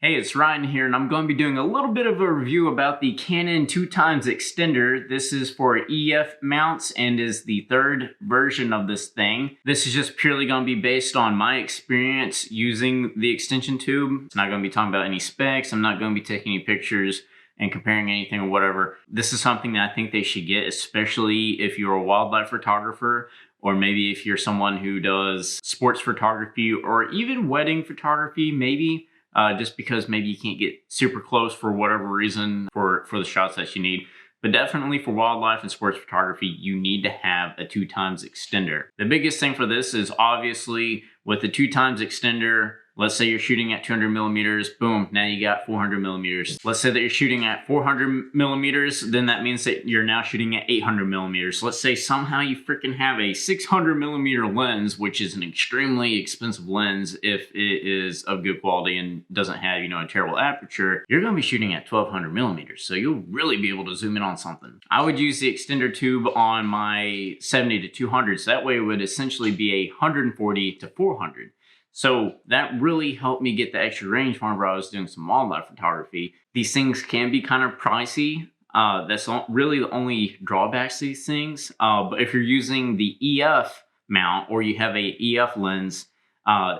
Hey, it's Ryan here, and I'm going to be doing a little bit of a review about the Canon 2x extender. This is for EF mounts and is the third version of this thing. This is just purely going to be based on my experience using the extension tube. It's not going to be talking about any specs. I'm not going to be taking any pictures and comparing anything or whatever. This is something that I think they should get, especially if you're a wildlife photographer, or maybe if you're someone who does sports photography or even wedding photography, maybe. Just because maybe you can't get super close for whatever reason for the shots that you need. But definitely for wildlife and sports photography, you need to have a 2x extender. The biggest thing for this is obviously with the 2x extender, let's say you're shooting at 200 millimeters, boom, now you got 400 millimeters. Let's say that you're shooting at 400 millimeters, then that means that you're now shooting at 800 millimeters. Let's say somehow you freaking have a 600 millimeter lens, which is an extremely expensive lens if it is of good quality and doesn't have, a terrible aperture. You're gonna be shooting at 1200 millimeters, so you'll really be able to zoom in on something. I would use the extender tube on my 70 to 200, so that way it would essentially be a 140 to 400. So that really helped me get the extra range whenever I was doing some wildlife photography. These things can be kind of pricey. That's really the only drawbacks to these things. But if you're using the EF mount or you have a EF lens,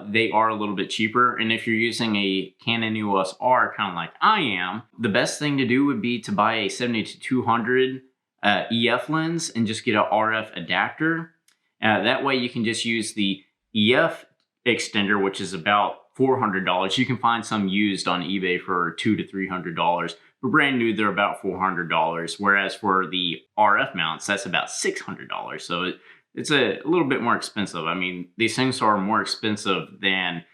they are a little bit cheaper. And if you're using a Canon EOS R, kind of like I am, the best thing to do would be to buy a 70 to 200 EF lens and just get an RF adapter. That way you can just use the EF extender, which is about $400. You can find some used on eBay for $200 to $300. For brand new, they're about $400. Whereas for the RF mounts, that's about $600. So it's a little bit more expensive. I mean, these things are more expensive than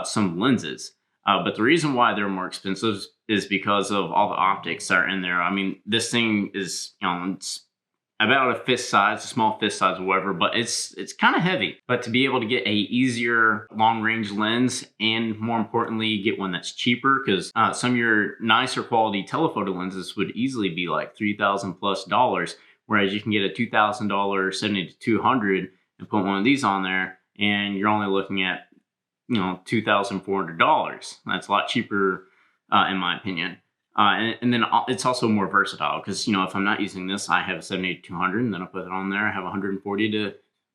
some lenses. But the reason why they're more expensive is because of all the optics that are in there. I mean, this thing is, it's about a fist size, a small fist size or whatever, but it's kind of heavy. But to be able to get a easier long range lens and more importantly, get one that's cheaper, because some of your nicer quality telephoto lenses would easily be like $3,000+, whereas you can get a $2,000 70 to 200 and put one of these on there and you're only looking at, $2,400. That's a lot cheaper in my opinion. And then it's also more versatile because, if I'm not using this, I have a 70 to 200 and then I'll put it on there. I have 140 to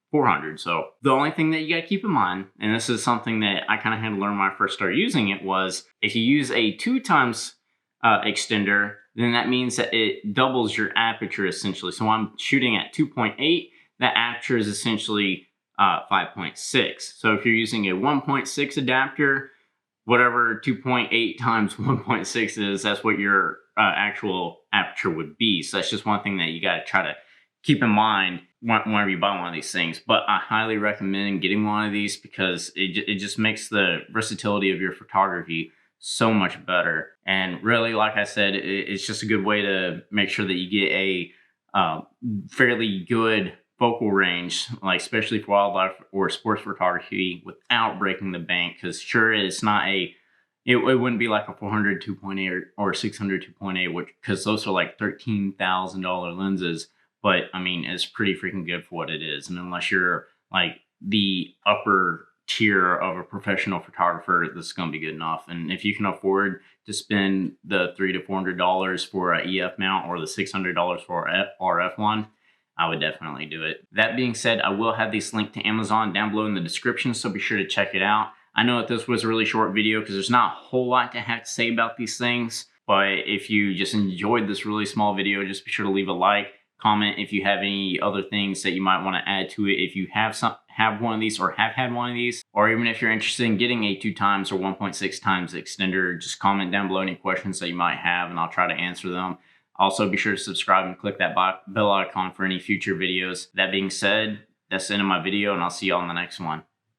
400. So the only thing that you got to keep in mind, and this is something that I kind of had to learn when I first started using it, was if you use a 2x extender, then that means that it doubles your aperture essentially. So I'm shooting at 2.8, that aperture is essentially 5.6. So if you're using a 1.6 adapter, whatever 2.8 times 1.6 is, that's what your actual aperture would be. So that's just one thing that you got to try to keep in mind whenever you buy one of these things. But I highly recommend getting one of these because it just makes the versatility of your photography so much better. And really, like I said, it's just a good way to make sure that you get a fairly good focal range, like especially for wildlife or sports photography, without breaking the bank. Because sure, it's not it wouldn't be like a 400 2.8 or 600 2.8, which, because those are like $13,000 lenses. But I mean, it's pretty freaking good for what it is. And unless you're like the upper tier of a professional photographer, this is going to be good enough. And if you can afford to spend the $300 to $400 for an EF mount or the $600 for an RF one, I would definitely do it. That being said, I will have these linked to Amazon down below in the description, so be sure to check it out. I know that this was a really short video because there's not a whole lot to have to say about these things, but if you just enjoyed this really small video, just be sure to leave a like, comment if you have any other things that you might want to add to it. If you have one of these or have had one of these, or even if you're interested in getting a 2x or 1.6x extender, just comment down below any questions that you might have and I'll try to answer them. Also, be sure to subscribe and click that bell icon for any future videos. That being said, that's the end of my video and I'll see you all in the next one.